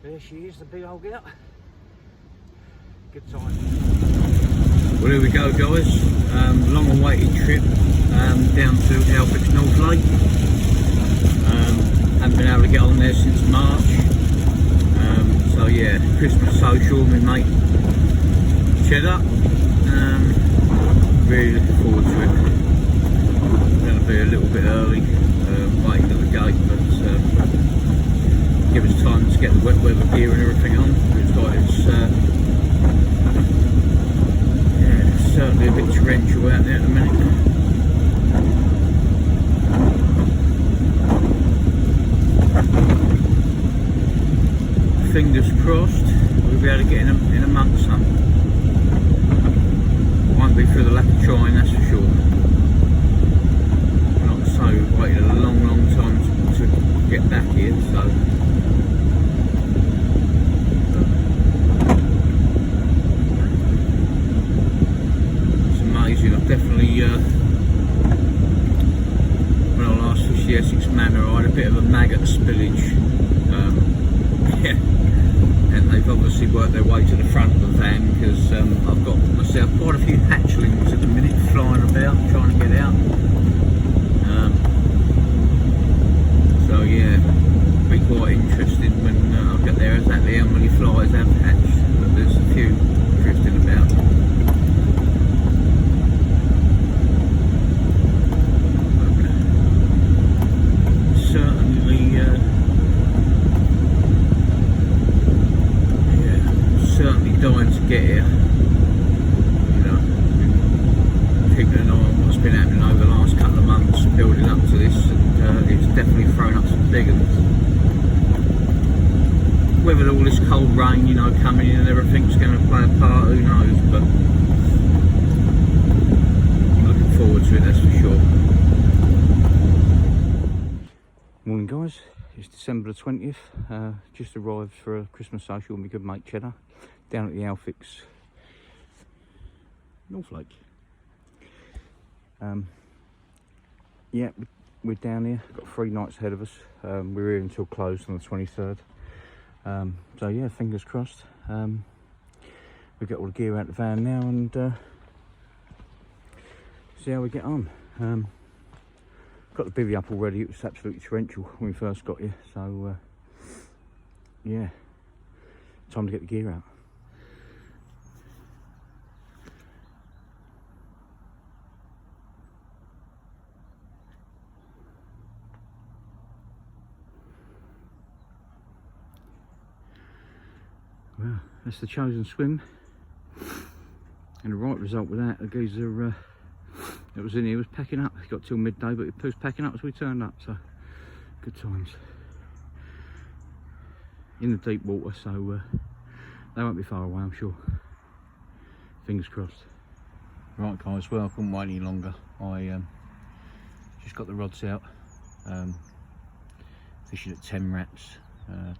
There she is, the big old girl. Good time. Well, here we go, guys. Long awaited trip down to Alfred's North Lake. Haven't been able to get on there since March. So yeah, Christmas social with my mate Cheddar. Really looking forward to it. Going to be a little bit early, waiting at the gate, but give us time to get the wet weather gear and everything on. Looks like it's certainly a bit torrential out there at the minute. Fingers crossed we'll be able to get in a month's sun. Won't be through the lack of trying, that's for sure. Like I say, we've waited a long time to get back here, so I've definitely, when I last fished the Essex Manor, I had a bit of a maggot spillage, yeah, and they've obviously worked their way to the front of the van because I've got myself quite a few hatchlings at the minute flying about, trying to get out, so yeah, be quite interested when I get there exactly how many flies have hatched, but there's a few drifting about. Dying to get here, you know, keeping an eye on what's been happening over the last couple of months building up to this, and it's definitely thrown up some big ones. Whether all this cold rain, you know, coming in and everything's going to play a part, who knows, but I'm looking forward to it, that's for sure. Morning guys, it's December the 20th, just arrived for a Christmas social with my good mate Cheddar down at the Alfix North Lake. Yeah, we're down here, got 3 nights ahead of us. We're here until close on the 23rd. So yeah, fingers crossed. We get all the gear out of the van now and see how we get on. Got the bivvy up already, it was absolutely torrential when we first got here, so yeah, time to get the gear out. Well, that's the chosen swim, and the right result with that, the geezer that was in here was packing up. He got till midday, but he was packing up as we turned up, so good times. In the deep water, so they won't be far away, I'm sure. Fingers crossed. Right guys, well I couldn't wait any longer. I just got the rods out, fishing at 10 wraps.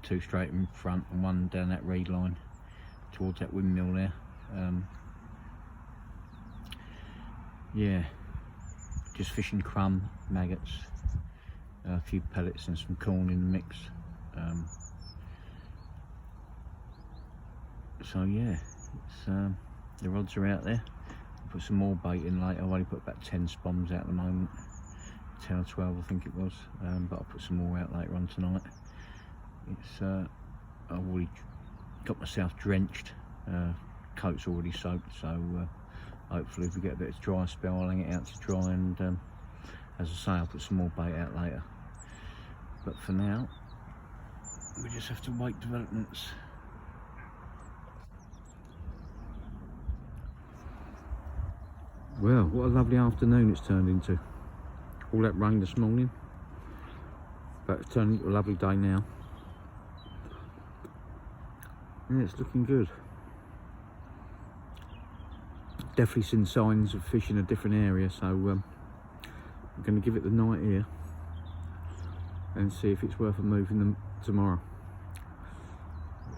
2 straight in front and 1 down that reed line towards that windmill there. Yeah, just fishing crumb, maggots, a few pellets and some corn in the mix. So yeah, it's, the rods are out there. I'll put some more bait in later. I've only put about 10 spoms out at the moment, 10 or 12 I think it was, but I'll put some more out later on tonight. It's I've already got myself drenched, coat's already soaked, so hopefully if we get a bit of dry spell I'll hang it out to dry, and as I say, I'll put some more bait out later, but for now we just have to wait developments. Well, what a lovely afternoon it's turned into. All that rain this morning, but it's turned into a lovely day now. Yeah, it's looking good. Definitely seen signs of fish in a different area, so I'm going to give it the night here and see if it's worth moving them tomorrow.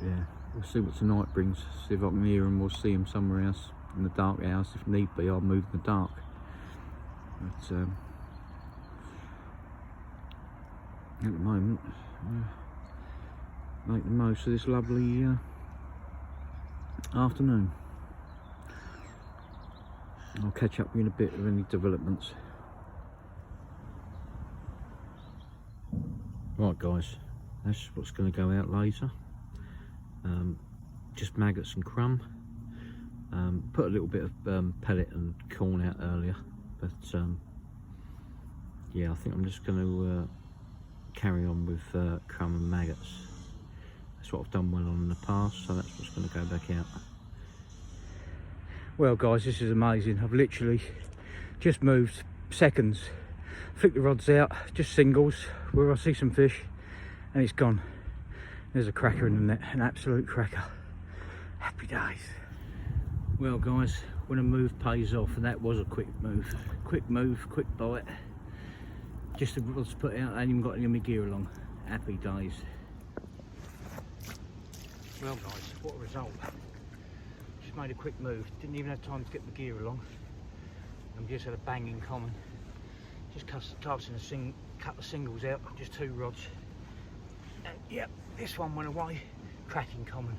Yeah, we'll see what tonight brings, see if I can hear them or see them somewhere else in the dark house. If need be, I'll move in the dark. But at the moment, make the most of this lovely afternoon. I'll catch up with you in a bit with any developments. Right guys, that's what's going to go out later. Just maggots and crumb. Put a little bit of pellet and corn out earlier, but yeah, I think I'm just going to carry on with crumb and maggots. That's what I've done well on in the past, so that's what's going to go back out. Well guys, this is amazing. I've literally just moved seconds, flick the rods out, just singles where I see some fish, and it's gone. There's a cracker in the net, an absolute cracker. Happy days. Well guys, when a move pays off, and that was a quick move, quick bite. Just the rods put out, I ain't even got any of my gear along. Happy days. Well guys, what a result. Just made a quick move, didn't even have time to get the gear along. And just had a banging common. Just casting a couple of singles out, just 2 rods. And yep, this one went away, cracking common.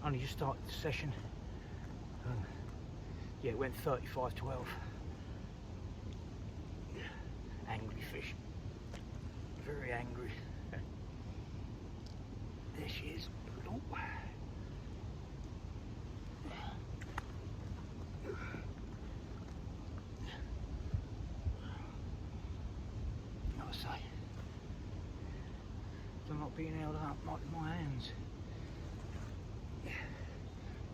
Only just started the session. Yeah, it went 35-12. Angry fish, very angry. There she is. Oh. I say, they're not being held up like my hands.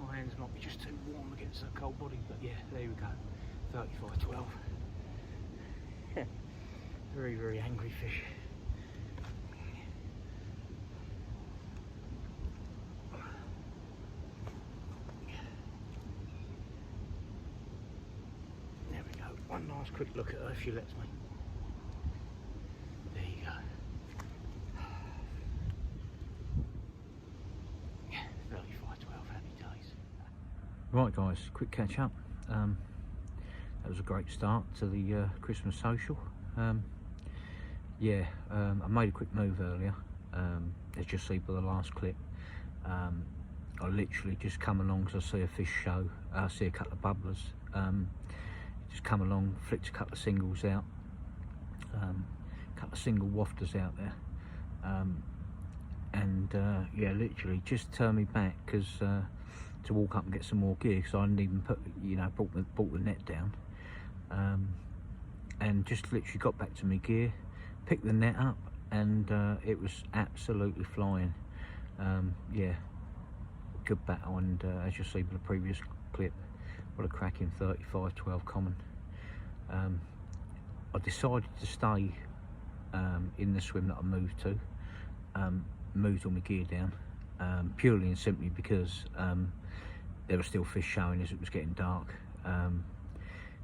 My hands might be just too warm against the cold body, but yeah, there we go. 35-12. Very, very angry fish. There we go. One nice quick look at her if she lets me. There you go. 35-12, happy days. Right guys, quick catch up. That was a great start to the Christmas social. Yeah, I made a quick move earlier, as you see by the last clip. I literally just come along because I see a fish show, I see a couple of bubblers, just come along, flicked a couple of singles out, a couple of single wafters out there, and yeah, literally just turned me back because to walk up and get some more gear, because I hadn't even brought the net down, and just literally got back to my gear, picked the net up, and it was absolutely flying. Yeah, good battle, and as you'll see by the previous clip, what a cracking 35-12 common. I decided to stay in the swim that I moved to, moved all my gear down, purely and simply because there were still fish showing as it was getting dark.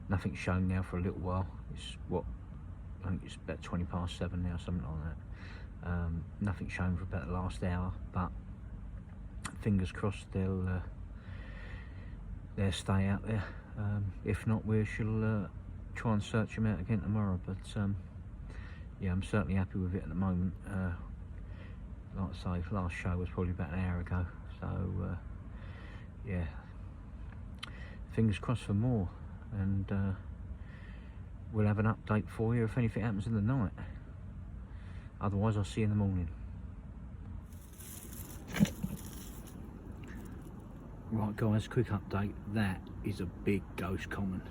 Nothing's shown now for a little while. It's what, I think it's about 7:20 now, something like that. Nothing's shown for about the last hour, but fingers crossed they'll stay out there. If not, we shall try and search them out again tomorrow. But yeah, I'm certainly happy with it at the moment. Like I say, last show was probably about an hour ago, so yeah, fingers crossed for more, and we'll have an update for you if anything happens in the night. Otherwise, I'll see you in the morning. Right guys, quick update. That is a big ghost common.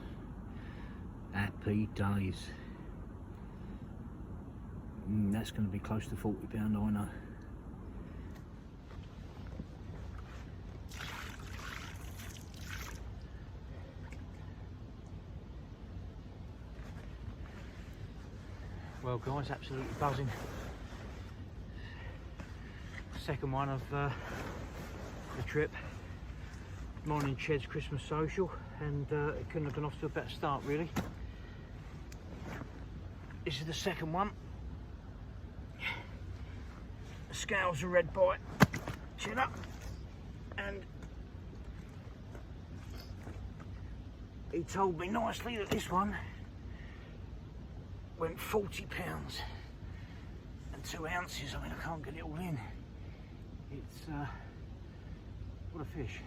Happy days. That's going to be close to 40 pound, I know. Well guys, absolutely buzzing. Second one of the trip. Morning Ched's Christmas social, and it couldn't have gone off to a better start really. This is the second one. The scales are red bite, chin up, and he told me nicely that this one went 40 pounds. 2 ounces. I mean, I can't get it all in. It's what a fish.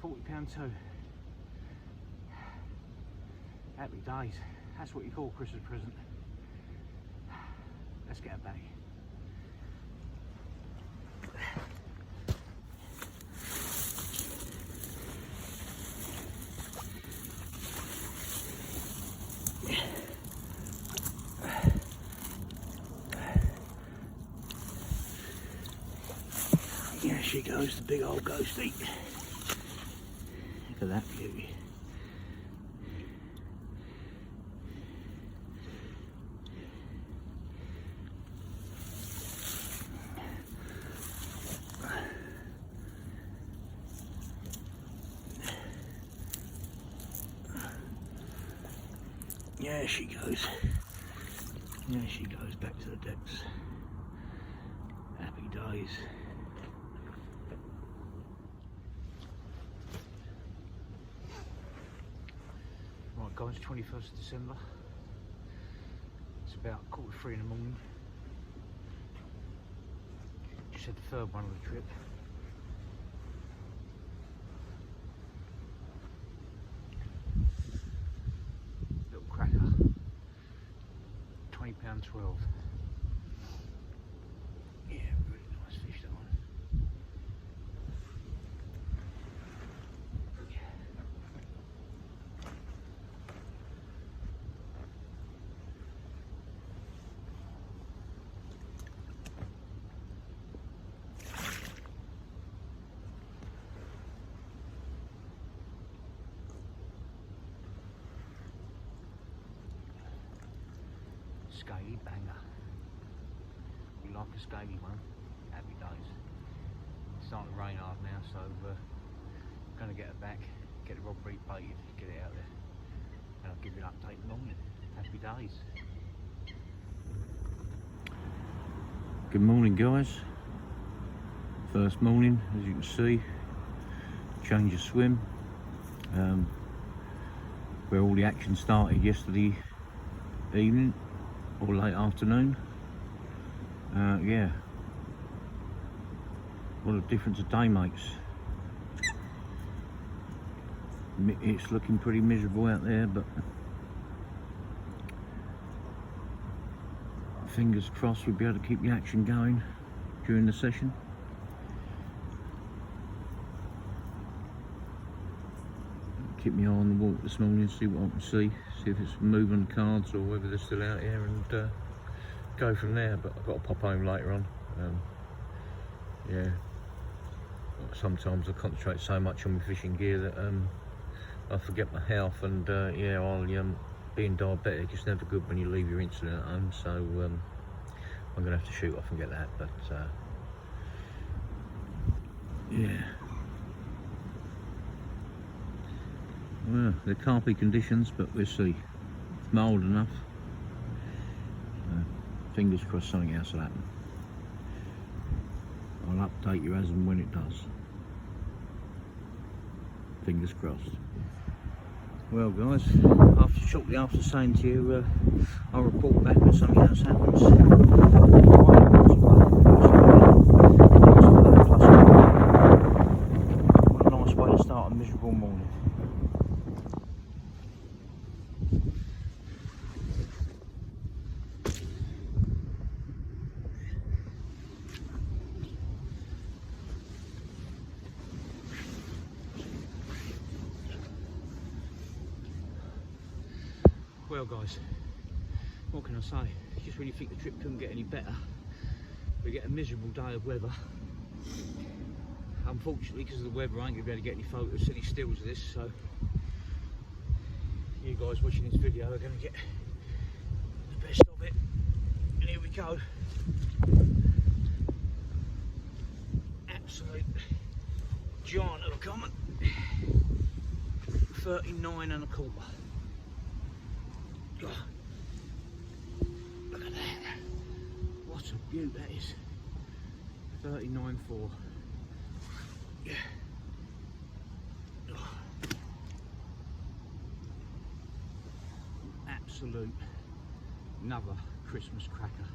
£40 too. Happy days. That's what you call a Christmas present. Let's get it back. Here she goes, the big old ghostie. Look at that beauty. There she goes. There she goes back to the depths. Happy days. Right guys, 21st of December. It's about 2:45 in the morning. Just had the third one of the trip. £20.12. Yeah, really nice fish that one. Scaly banger. We like a scaly one. Happy days. It's starting to rain hard now, so going to get it back, get the rod rebaited, get it out there, and I'll give you an update in the morning. Happy days. Good morning guys. First morning, as you can see. Change of swim. Where all the action started yesterday evening or late afternoon. Yeah, what a difference a day makes. It's looking pretty miserable out there, but fingers crossed we'll be able to keep the action going during the session. Keep my eye on the water this morning, see what I can see if it's moving cards or whether they're still out here, and go from there. But I've got to pop home later on. Yeah, sometimes I concentrate so much on my fishing gear that I forget my health, and yeah, being diabetic is never good when you leave your insulin at home, so I'm gonna have to shoot off and get that. But yeah. Well, they're carpy conditions, but we'll see. It's mild enough. Fingers crossed something else will happen. I'll update you as and when it does. Fingers crossed. Well guys, shortly after saying to you, I'll report back when something else happens. What a nice way to start a miserable morning. Well guys, what can I say? Just when you think the trip couldn't get any better, we get a miserable day of weather. Unfortunately, because of the weather, I ain't going to be able to get any photos, any stills of this, so you guys watching this video are going to get the best of it. And here we go. Absolute giant of a common. 39 1/4. God, look at that. What a beaut that is. 39.4. Yeah. Oh. Absolute another Christmas cracker.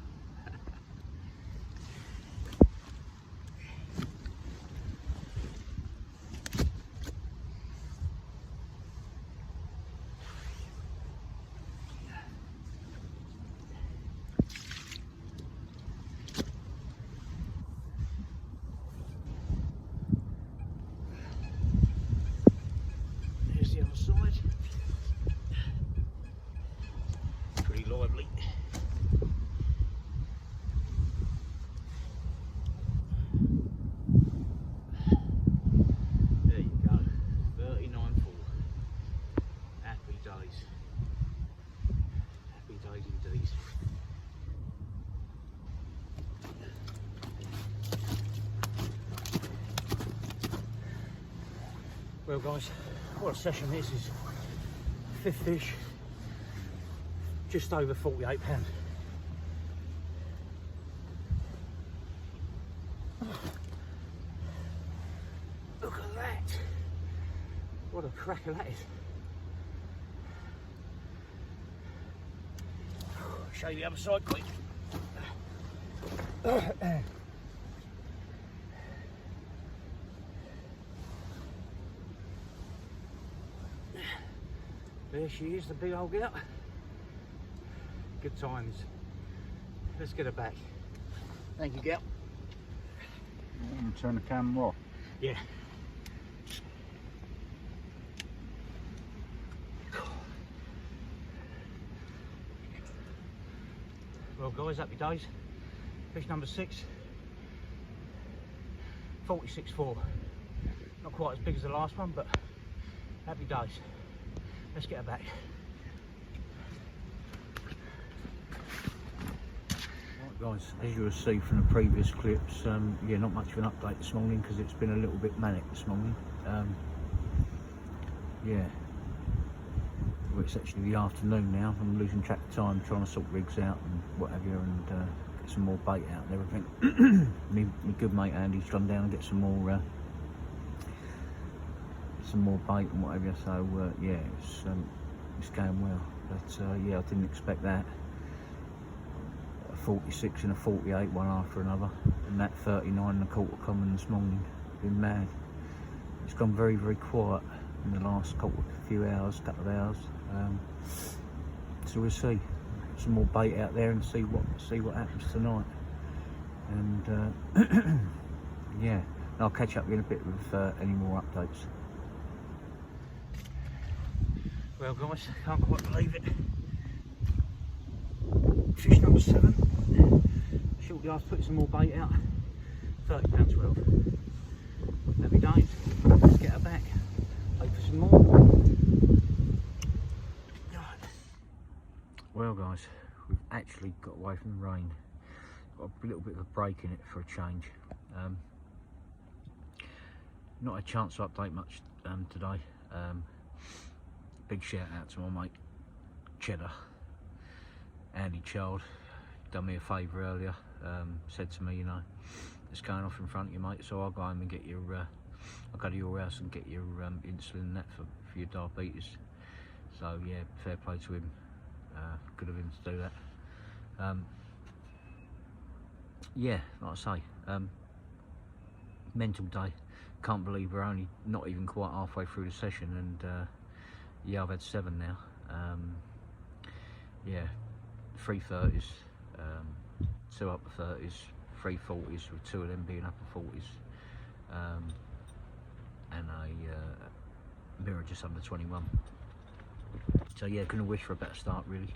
Well guys, what a session this is. 5th fish, just over £48. Look at that. What a cracker that is. Show you the other side quick. There she is, the big old girl. Good times. Let's get her back. Thank you, girl. Turn the camera off. Yeah. Well guys, happy days. Fish number 6. 46.4. Not quite as big as the last one, but happy days. Let's get her back. Right guys, as you'll see from the previous clips, yeah, not much of an update this morning because it's been a little bit manic this morning. Yeah, well, it's actually the afternoon now. I'm losing track of time trying to sort rigs out and what have you, and get some more bait out and everything. my good mate Andy's gone down and get some more bait and whatever, so yeah, it's going well, but yeah, I didn't expect that. A 46 and a 48 one after another, and that 39.25 common this morning. Been mad. It's gone very, very quiet in the last couple of hours, so we'll see some more bait out there and see what happens tonight, and yeah, I'll catch up in a bit with any more updates. Well guys, can't quite believe it. Fish number 7. Shortly after putting some more bait out. £30.12. Happy days. Let's get her back. Hope for some more. Right. Well guys, we've actually got away from the rain. Got a little bit of a break in it for a change. Not a chance to update much today. Big shout out to my mate Cheddar, Andy Child. Done me a favour earlier, said to me, you know, it's going off in front of you, mate, so I'll go home and get your I'll go to your house and get your insulin and that for your diabetes. So yeah, fair play to him. Good of him to do that. Yeah, like I say, mental day. Can't believe we're only not even quite halfway through the session, and yeah, I've had 7 now. Yeah, 3 30s, 2 upper 30s, 3 40s, with 2 of them being upper 40s, and a mirror just under 21. So yeah, couldn't wish for a better start really.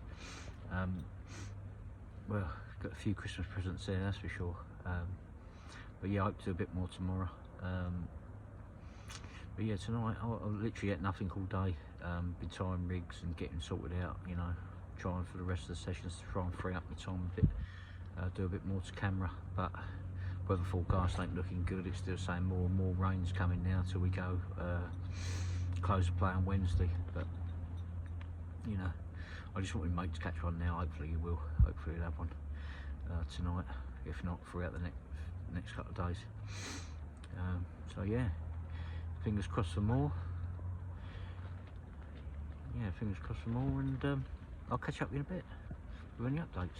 Well, got a few Christmas presents there, that's for sure. But yeah, I hope to do a bit more tomorrow. But yeah, tonight I'll literally get nothing all day. Been tying rigs and getting sorted out, you know, trying for the rest of the sessions to try and free up the time a bit, do a bit more to camera. But weather forecast ain't looking good. It's still saying more and more rain's coming now till we go close the play on Wednesday. But you know, I just want my mate to catch one now. Hopefully he will. Hopefully he'll have one tonight, if not throughout the next couple of days. So yeah, fingers crossed for more. Yeah, fingers crossed for more, and I'll catch up in a bit with any updates.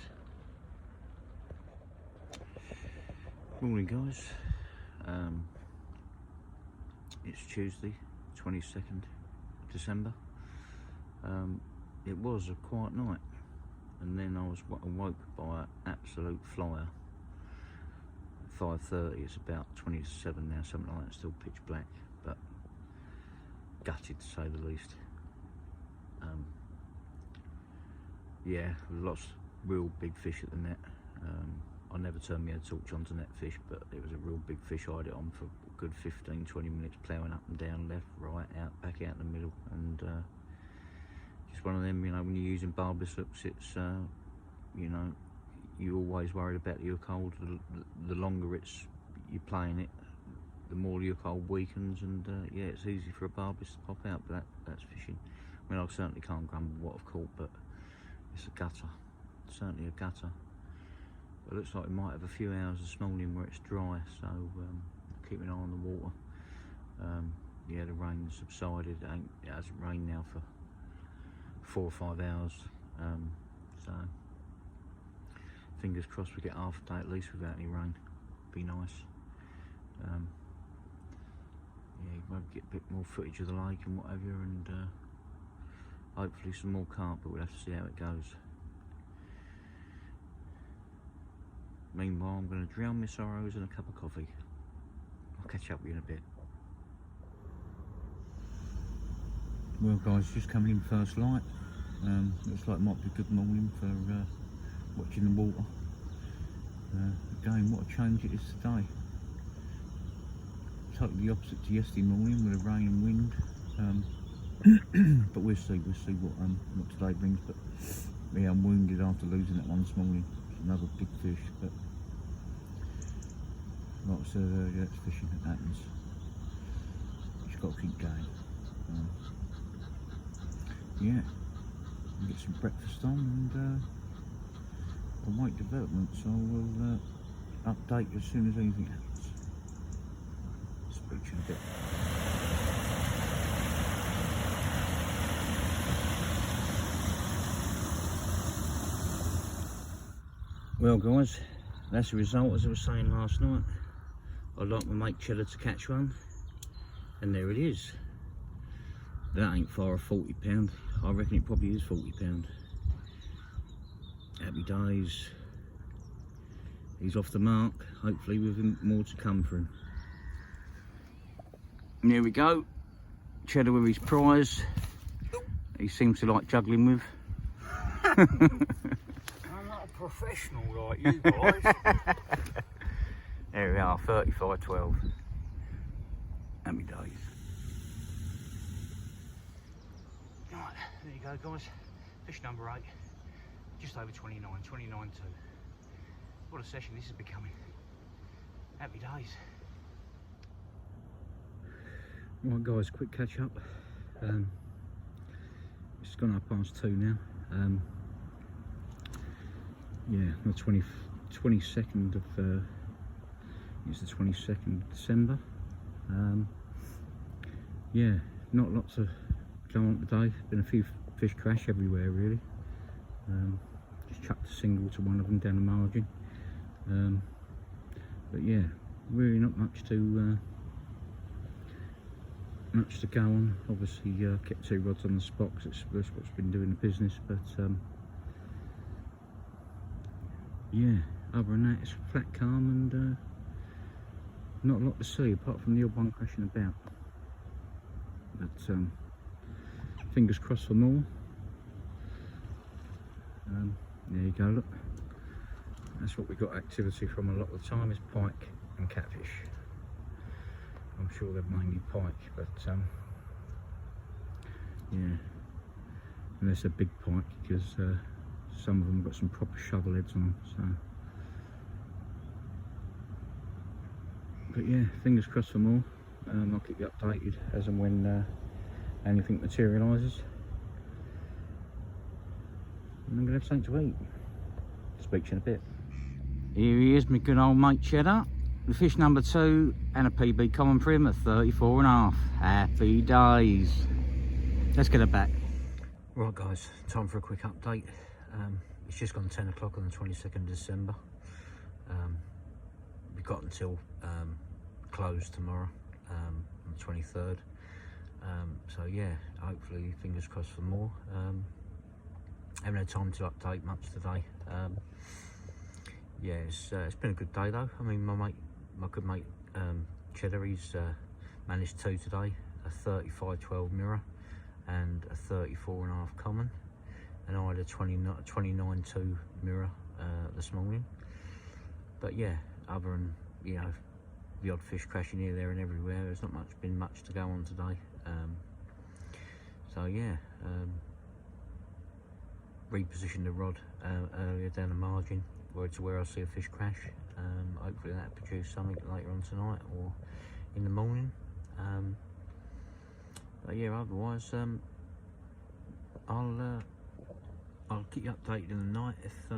Morning guys, it's Tuesday 22nd December. It was a quiet night, and then I was awoke by an absolute flyer. 5:30, it's about 20 to 7 now, something like that, still pitch black, but gutted to say the least. Yeah, lots of real big fish at the net. I never turned my head torch onto net fish, but it was a real big fish. I had it on for a good 15-20 minutes, ploughing up and down, left, right, out, back out in the middle, and just one of them, you know, when you're using barbless hooks, it's you know, you're always worried about the hook hold. The longer you're playing it, the more your cold weakens, and yeah, it's easy for a barbus to pop out, but that's fishing. I mean, I certainly can't grumble what I've caught, but it's a gutter, certainly a gutter. It looks like we might have a few hours this morning where it's dry, so keep an eye on the water. Yeah, the rain subsided. It hasn't rained now for 4 or 5 hours, so fingers crossed we get half a day at least without any rain. Be nice. Yeah, you might get a bit more footage of the lake and whatever, and hopefully some more carp, but we'll have to see how it goes. Meanwhile, I'm going to drown my sorrows in a cup of coffee. I'll catch up with you in a bit. Well guys, just coming in first light. Looks like it might be a good morning for watching the water. Again, what a change it is today. Totally opposite to yesterday morning with the rain and wind. But we'll see what today brings. But yeah, I'm wounded after losing that one this morning. It's another big fish, but like I said earlier, it's fishing, it happens. You just got to keep going. Yeah, get some breakfast on and await development, so we'll update you as soon as anything happens. Speak to you in a bit. Well guys, that's the result. As I was saying last night, I'd like my mate Cheddar to catch one, and there it is. That ain't far off 40 pound. I reckon it probably is 40 pound. Happy days. He's off the mark, hopefully with more to come for him. And there we go. Cheddar with his prize. He seems to like juggling with. I'm not a professional like you guys. There we are, 35.12. Happy days. Right, there you go guys. Fish number 8. Just over 29.2. What a session this is becoming. Happy days. Right guys, quick catch up. It's gone up past 2 now. Yeah, the 22nd of it's the 22nd of December. Yeah, not lots of go on today. Been a few fish crash everywhere really. Just chucked a single to one of them down the margin. But yeah, really not much to go on. Obviously kept 2 rods on the spot because that's what's been doing the business, but yeah, other than that it's flat calm and not a lot to see apart from the odd one crashing about. But fingers crossed for more. There you go, look. That's what we got activity from a lot of the time, is pike and catfish. I'm sure they're mainly pike, but yeah, and that's a big pike because some of them got some proper shovel heads on them. So, but yeah, fingers crossed for more. I'll keep you updated as and when anything materialises. And I'm gonna have something to eat. Speak to you in a bit. Here he is, my good old mate Cheddar. The fish number 2 and a PB common for him at 34.5. Happy days. Let's get it back. Right guys, time for a quick update. It's just gone 10 o'clock on the 22nd of December. We've got until close tomorrow, on the 23rd. So yeah, hopefully fingers crossed for more. Haven't had time to update much today. Yeah, it's been a good day though. I mean, my good mate Cheddar, he's managed 2 today, a 35.12 mirror and a 34.5 common, and I had a 29.2 mirror this morning. But yeah, other than, you know, the odd fish crashing here, there and everywhere, there's not been much to go on today. So yeah, repositioned the rod earlier down the margin to where I see a fish crash. Hopefully that'll produce something later on tonight, or in the morning. But yeah, otherwise I'll keep you updated in the night if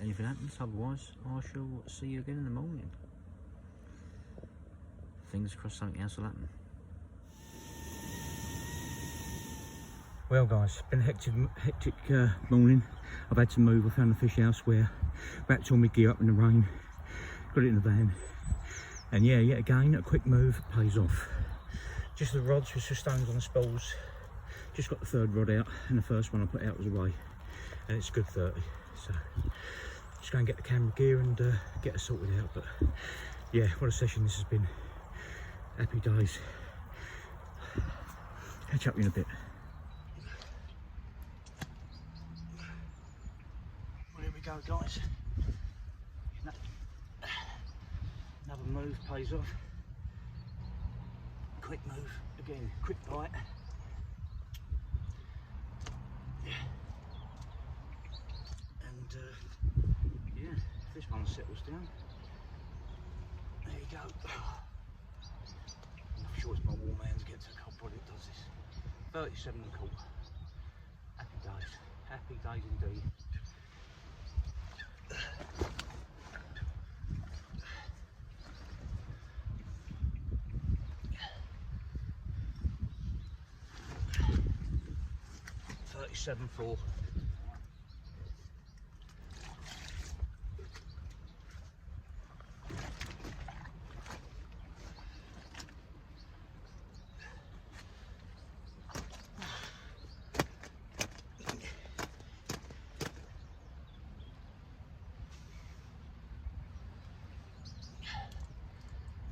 anything happens. Otherwise I shall see you again in the morning. Fingers crossed something else will happen. Well guys, it's been a hectic morning. I've had to move. I found the fish elsewhere, wrapped all my gear up in the rain, got it in the van, and yeah, yet again a quick move pays off. Just the rods with some stones on the spools. Just got the third rod out, and the first one I put out was away, and it's good 30. So just go and get the camera gear and get it sorted out. But yeah, what a session this has been. Happy days. Catch up with you in a bit. Well, here we go guys. Another move pays off. Quick move, again, quick bite. And yeah, if this one settles down, there you go. I'm sure it's my warm hands get to a cold body that does this. 37 and a quarter. Happy days indeed. $37.4.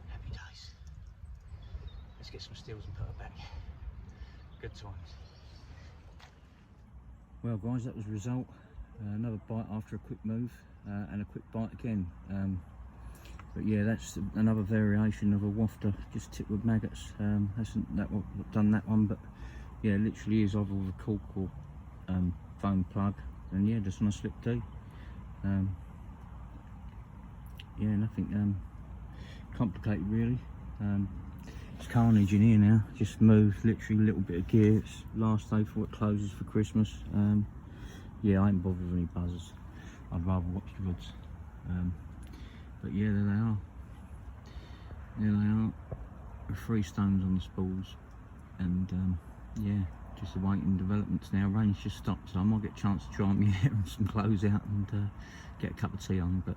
Happy days. Let's get some steels and put her back. Good times. Well guys, that was the result. Another bite after a quick move and a quick bite again. But yeah, that's another variation of a wafter, just tipped with maggots. Hasn't done that one, but yeah, literally is either with a cork or foam plug, and yeah, just on a slip D. Yeah, nothing complicated really. It's carnage in here now. Just moved literally a little bit of gear. It's last day before it closes for Christmas. Yeah, I ain't bothered with any buzzers. I'd rather watch the rods. But yeah, there they are. There they are. The 3 stones on the spools, and yeah, just awaiting developments now. Rain's just stopped, so I might get a chance to dry my hair and some clothes out and get a cup of tea on. But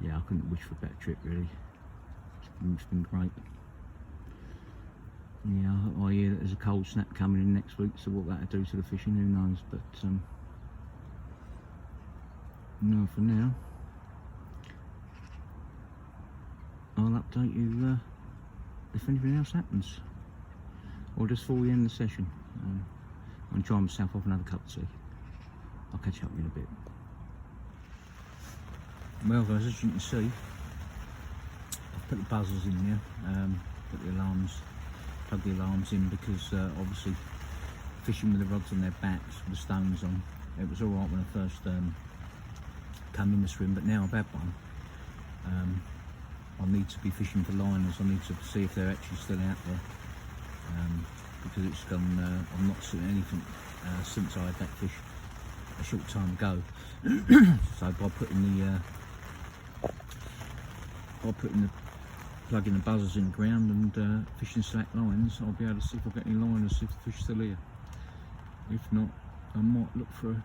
yeah, I couldn't wish for a better trip really. It's been great. Yeah, I hear that there's a cold snap coming in next week, so what that'll do to the fishing, who knows. But no, for now, I'll update you if anything else happens, or just before we end the session. I'll dry myself off another cup of tea. I'll catch up with you in a bit. Well guys, as you can see, I've put the buzzers in here, put the alarms, plug the alarms in, because obviously fishing with the rods on their backs with the stones on, it was alright when I first come in the swim, but now I've had one, I need to be fishing for liners. I need to see if they're actually still out there, because it's gone, I've not seen anything since I had that fish a short time ago. So by putting the plugging the buzzers in the ground and fishing slack lines, I'll be able to see if I've got any liners, see if the fish's still here. If not, I might look for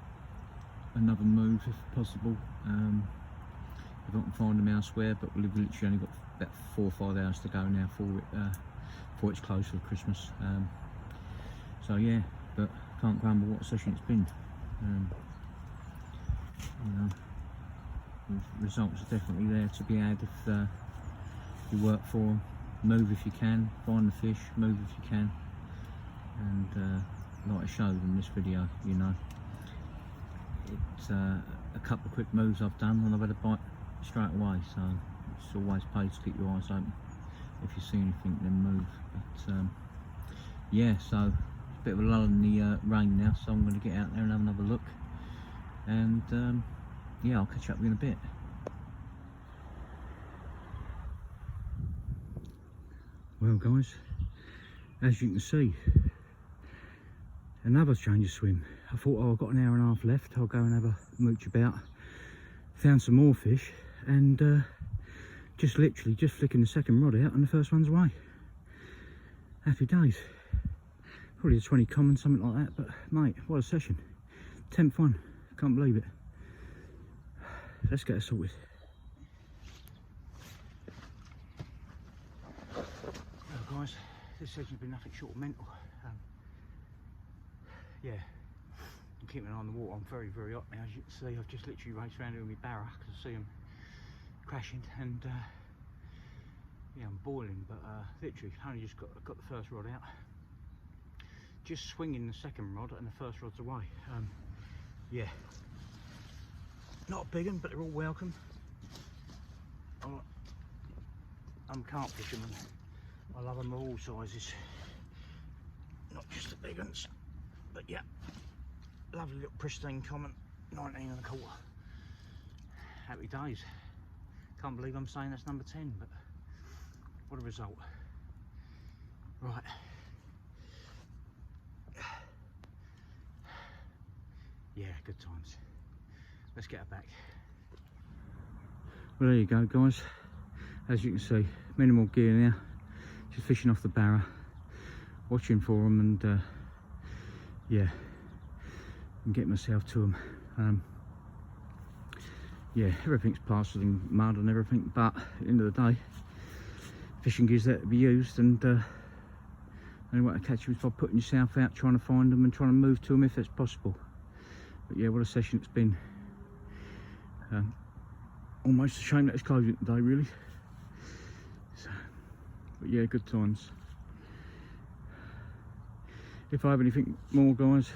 another move if possible, if I can find them elsewhere, but we've literally only got about 4 or 5 hours to go now before it's closed for Christmas. So yeah, but can't grumble what a session it's been. You know, the results are definitely there to be had if you work for them. Move if you can, find the fish, move if you can, and like I showed in this video, you know, it's a couple of quick moves I've done and I've had a bite straight away, so it's always pays to keep your eyes open. If you see anything, then move. But yeah, so it's a bit of a lull in the rain now, so I'm going to get out there and have another look, and yeah, I'll catch up with you in a bit. Well guys, as you can see, another change of swim. I thought, oh, I've got an hour and a half left, I'll go and have a mooch about. Found some more fish, and just literally just flicking the second rod out and the first one's away. Happy days. Probably a 20 common, something like that, but mate, what a session. 10th one, can't believe it. Let's get it sorted. Well guys, this session's been nothing short of mental. Yeah, I'm keeping an eye on the water. I'm very, very hot now, as you can see. I've just literally raced around here with my barra because I see them crashing, and yeah, I'm boiling, but literally only just got the first rod out. Just swinging the second rod and the first rod's away. Yeah, not a big one, but they're all welcome. I'm a carp fisherman. I love them of all sizes, not just the big ones. But yeah, lovely little pristine common, 19 1/4. Happy days. Can't believe I'm saying that's number 10, but what a result. Right. Yeah, good times. Let's get her back. Well, there you go guys. As you can see, minimal gear now. Just fishing off the barra, watching for them, and yeah, and get myself to them. Yeah, everything's plastered in mud and everything, but at the end of the day, fishing gear's there to be used, and the only way to catch them is by putting yourself out, trying to find them and trying to move to them if it's possible. But yeah, what a session it's been. Almost a shame that it's closing today, really. So, but yeah, good times. If I have anything more guys,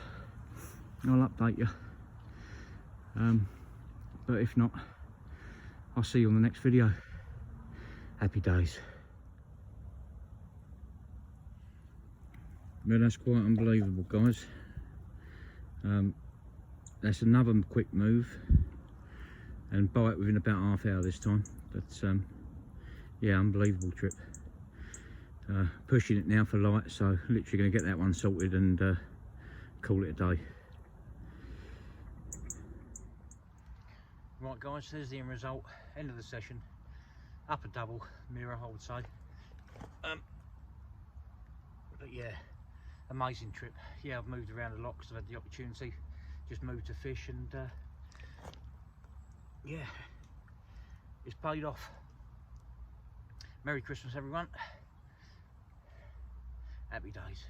I'll update you. But if not, I'll see you on the next video. Happy days. Well, that's quite unbelievable guys. That's another quick move and bite within about half hour this time. But yeah, unbelievable trip. Pushing it now for light, so literally going to get that one sorted and call it a day. Right guys, there's the end result, end of the session. Up a double mirror, I would say. But yeah, amazing trip. Yeah, I've moved around a lot because I've had the opportunity. Just moved to fish, and yeah, it's paid off. Merry Christmas everyone. Happy days.